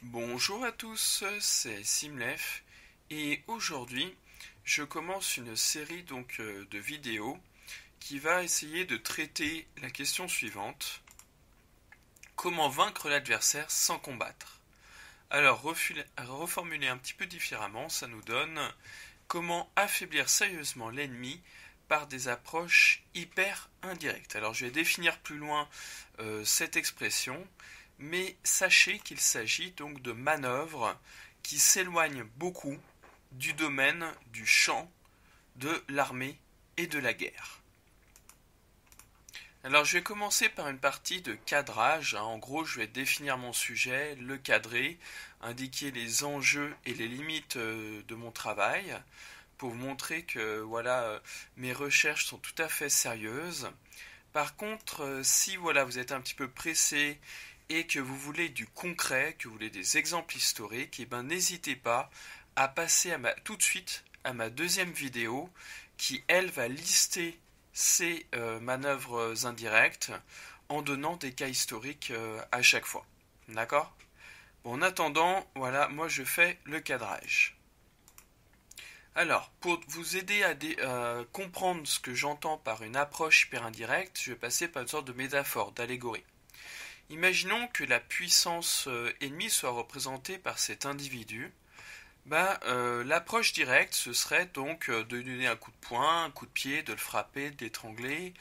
Bonjour à tous, c'est Simlef et aujourd'hui je commence une série de vidéos qui va essayer de traiter la question suivante: comment vaincre l'adversaire sans combattre? Alors reformuler un petit peu différemment, ça nous donne comment affaiblir sérieusement l'ennemi par des approches hyper indirectes. Alors je vais définir plus loin cette expression, mais sachez qu'il s'agit donc de manœuvres qui s'éloignent beaucoup du domaine du champ de l'armée et de la guerre. Alors je vais commencer par une partie de cadrage. En gros, je vais définir mon sujet, le cadrer, indiquer les enjeux et les limites de mon travail pour vous montrer que mes recherches sont tout à fait sérieuses. Par contre, si vous êtes un petit peu pressé et que vous voulez du concret, que vous voulez des exemples historiques, et ben n'hésitez pas à passer tout de suite à ma deuxième vidéo qui, elle, va lister ces manœuvres indirectes en donnant des cas historiques à chaque fois. D'accord? Bon, en attendant, moi je fais le cadrage. Alors, pour vous aider à comprendre ce que j'entends par une approche hyper indirecte, je vais passer par une sorte de métaphore, d'allégorie. Imaginons que la puissance ennemie soit représentée par cet individu. L'approche directe, ce serait donc de lui donner un coup de poing, un coup de pied, de le frapper, de l'étrangler,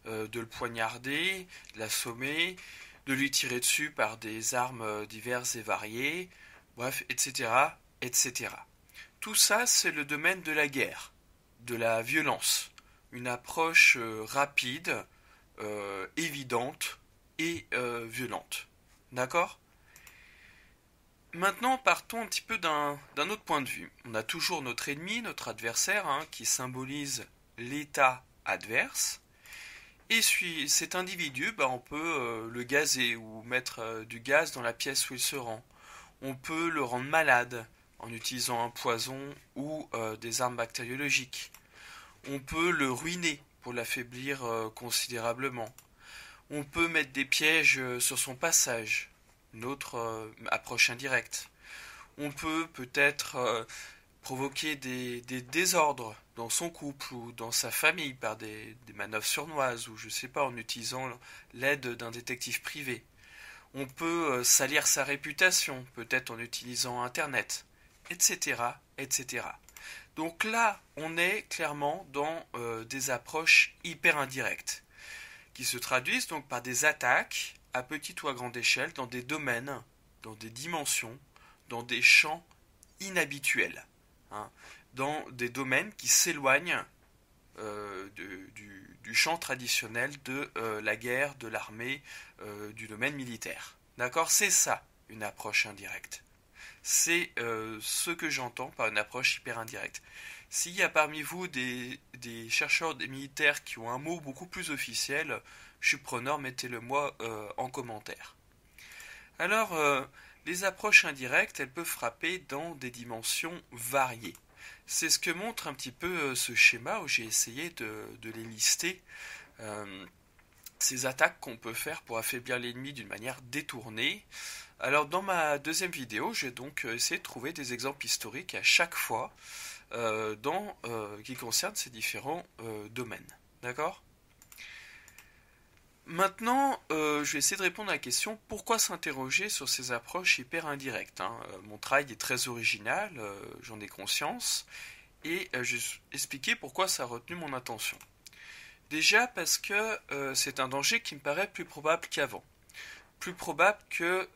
de le poignarder, de l'assommer, de lui tirer dessus par des armes diverses et variées, bref, etc., etc. Tout ça, c'est le domaine de la guerre, de la violence. Une approche rapide, évidente et violente. D'accord? Maintenant, partons un petit peu d'un autre point de vue. On a toujours notre ennemi, notre adversaire, qui symbolise l'état adverse. Et cet individu, on peut le gazer ou mettre du gaz dans la pièce où il se rend. On peut le rendre malade en utilisant un poison ou des armes bactériologiques. On peut le ruiner pour l'affaiblir considérablement. On peut mettre des pièges sur son passage, une autre approche indirecte. On peut peut-être provoquer des désordres dans son couple ou dans sa famille par des manœuvres sournoises ou je sais pas, en utilisant l'aide d'un détective privé. On peut salir sa réputation, peut-être en utilisant Internet, etc., etc. Donc là, on est clairement dans des approches hyper indirectes, qui se traduisent donc par des attaques à petite ou à grande échelle dans des domaines, dans des dimensions, dans des champs inhabituels, dans des domaines qui s'éloignent du champ traditionnel de la guerre, de l'armée, du domaine militaire. D'accord? C'est ça, une approche indirecte. C'est ce que j'entends par une approche hyper indirecte. S'il y a parmi vous des chercheurs, des militaires qui ont un mot beaucoup plus officiel, je suis preneur, mettez-le moi en commentaire. Alors, les approches indirectes, elles peuvent frapper dans des dimensions variées. C'est ce que montre un petit peu ce schéma où j'ai essayé de les lister. Ces attaques qu'on peut faire pour affaiblir l'ennemi d'une manière détournée. Alors dans ma deuxième vidéo, j'ai donc essayé de trouver des exemples historiques à chaque fois qui concernent ces différents domaines. D'accord? Maintenant, je vais essayer de répondre à la question pourquoi s'interroger sur ces approches hyper indirectes. Mon travail est très original, j'en ai conscience, et je vais expliquer pourquoi ça a retenu mon attention. Déjà parce que c'est un danger qui me paraît plus probable qu'avant. Plus probable que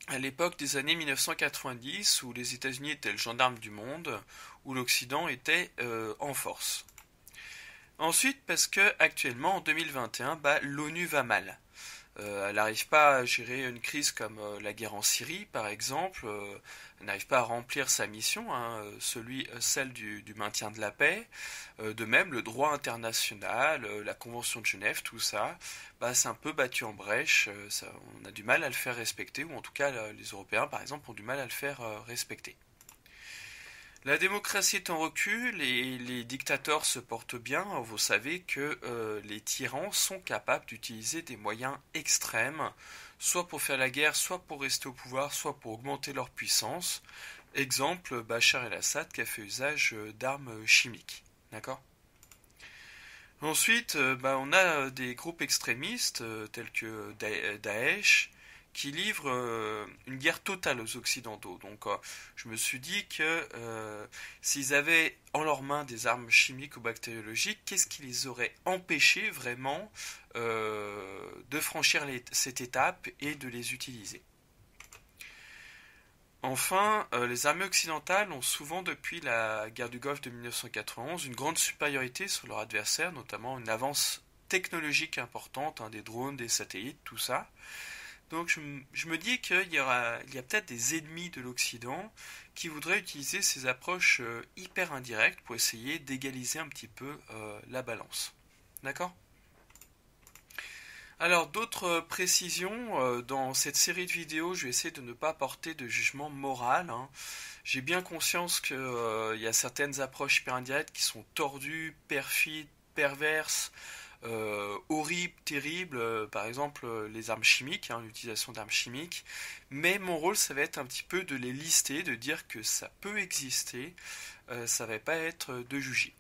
à l'époque des années 1990 où les États-Unis étaient le gendarme du monde, où l'Occident était en force. Ensuite, parce que actuellement, en 2021, l'ONU va mal. Elle n'arrive pas à gérer une crise comme la guerre en Syrie, par exemple. Elle n'arrive pas à remplir sa mission, celle du maintien de la paix. De même, le droit international, la Convention de Genève, tout ça, c'est un peu battu en brèche. On a du mal à le faire respecter, ou en tout cas, les Européens, par exemple, ont du mal à le faire respecter. La démocratie est en recul et les dictateurs se portent bien. Vous savez que les tyrans sont capables d'utiliser des moyens extrêmes, soit pour faire la guerre, soit pour rester au pouvoir, soit pour augmenter leur puissance. Exemple, Bachar el-Assad qui a fait usage d'armes chimiques. D'accord. Ensuite, on a des groupes extrémistes tels que Daesh qui livrent une guerre totale aux Occidentaux. Donc je me suis dit que s'ils avaient en leurs mains des armes chimiques ou bactériologiques, qu'est-ce qui les aurait empêchés vraiment de franchir cette étape et de les utiliser. Enfin, les armées occidentales ont souvent, depuis la guerre du Golfe de 1991, une grande supériorité sur leur adversaire, notamment une avance technologique importante, des drones, des satellites, tout ça. Donc je me dis qu'il y a peut-être des ennemis de l'Occident qui voudraient utiliser ces approches hyper indirectes pour essayer d'égaliser un petit peu la balance. D'accord ? Alors, d'autres précisions, dans cette série de vidéos, je vais essayer de ne pas apporter de jugement moral. J'ai bien conscience qu'il y a certaines approches hyper indirectes qui sont tordues, perfides, perverses, horribles, terribles, par exemple les armes chimiques, l'utilisation d'armes chimiques. Mais mon rôle, ça va être un petit peu de les lister, de dire que ça peut exister, ça va pas être de juger.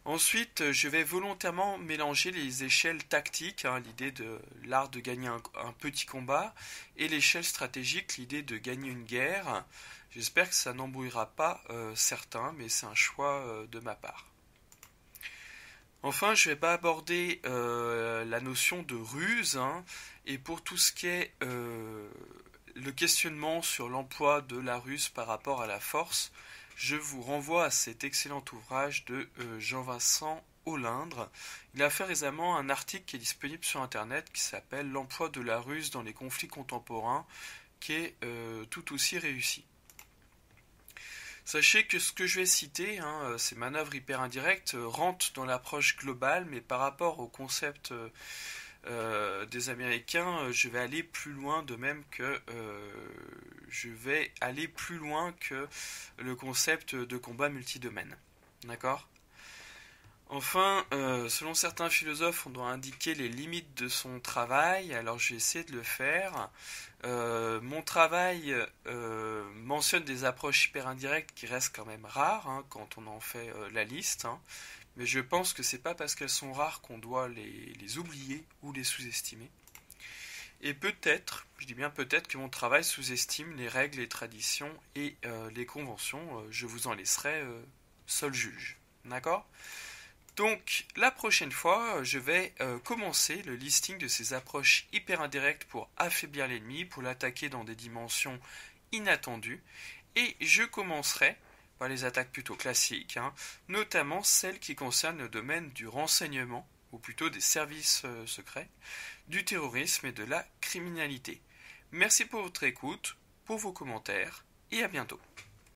Ensuite, je vais volontairement mélanger les échelles tactiques, l'idée de l'art de gagner un petit combat, et l'échelle stratégique, l'idée de gagner une guerre. J'espère que ça n'embrouillera pas certains, mais c'est un choix de ma part. Enfin, je ne vais pas aborder la notion de ruse, et pour tout ce qui est le questionnement sur l'emploi de la ruse par rapport à la force, je vous renvoie à cet excellent ouvrage de Jean-Vincent Olindre. Il a fait récemment un article qui est disponible sur internet qui s'appelle L'emploi de la ruse dans les conflits contemporains, qui est tout aussi réussi. Sachez que ce que je vais citer, ces manœuvres hyper indirectes, rentrent dans l'approche globale, mais par rapport au concept des Américains, je vais aller plus loin, de même que je vais aller plus loin que le concept de combat multidomaine. D'accord ? Enfin, selon certains philosophes, on doit indiquer les limites de son travail, alors je vais essayer de le faire. Mon travail mentionne des approches hyper indirectes qui restent quand même rares quand on en fait la liste, mais je pense que c'est pas parce qu'elles sont rares qu'on doit les oublier ou les sous-estimer. Et peut-être, je dis bien peut-être, que mon travail sous-estime les règles, les traditions et les conventions. Je vous en laisserai seul juge. D'accord ? Donc, la prochaine fois, je vais commencer le listing de ces approches hyper indirectes pour affaiblir l'ennemi, pour l'attaquer dans des dimensions inattendues. Et je commencerai par les attaques plutôt classiques, notamment celles qui concernent le domaine du renseignement, ou plutôt des services secrets, du terrorisme et de la criminalité. Merci pour votre écoute, pour vos commentaires, et à bientôt.